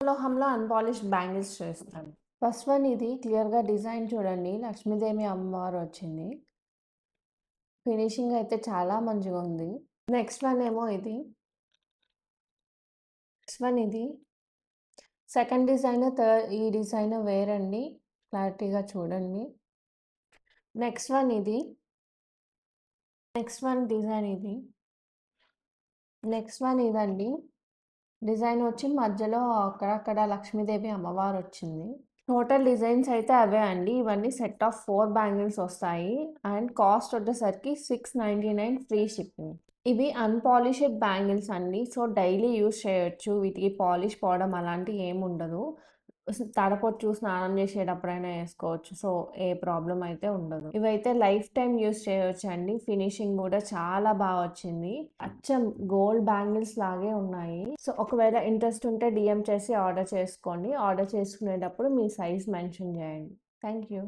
లోహంలో unpolished bangles చేస్తాను. First one ఇది క్లియర్‌గా డిజైన్ చూడండి. లక్ష్మీదేవి అమ్మవారు వచ్చింది. ఫినిషింగ్ అయితే చాలా మంచిగుంది. నెక్స్ట్ వన్ ఏమో ఇది. నెక్స్ట్ వన్ ఇది. సెకండ్ డిజైన్, ఈ డిజైన్ వేరండి. క్లారిటీగా చూడండి. నెక్స్ట్ వన్ ఇది. నెక్స్ట్ వన్ డిజైన్ ఇది. నెక్స్ట్ వన్ ఇదండి. డిజైన్ వచ్చి మధ్యలో అక్కడక్కడ లక్ష్మీదేవి అమ్మవారొచ్చింది. టోటల్ డిజైన్స్ అయితే అవే అండి. ఇవన్నీ సెట్ ఆఫ్ 4 బ్యాంగిల్స్ వస్తాయి. అండ్ కాస్ట్ వచ్చేసరికి 699 ఫ్రీ షిప్పింగ్. ఇవి అన్‌పాలిష్డ్ బ్యాంగిల్స్ అండి. సో, డైలీ యూజ్ చేయొచ్చు. వీటికి పాలిష్ పోవడం అలాంటివి ఏముండదు. తడపొచ్చు, స్నానం చేసేటప్పుడైనా ఏసుకోవచ్చు. సో, ఏ ప్రాబ్లమ్ అయితే ఉండదు. ఇవైతే లైఫ్ టైమ్ యూజ్ చేయొచ్చండి. ఫినిషింగ్ గూడా చాలా వచ్చింది. అచ్చం గోల్డ్ బ్యాంగిల్స్ లాగే ఉన్నాయి. సో, ఒకవేళ ఇంట్రెస్ట్ ఉంటే డీఎం చేసి ఆర్డర్ చేసుకోండి. ఆర్డర్ చేసుకునేటప్పుడు మీ సైజ్ మెన్షన్ చేయండి. Thank you.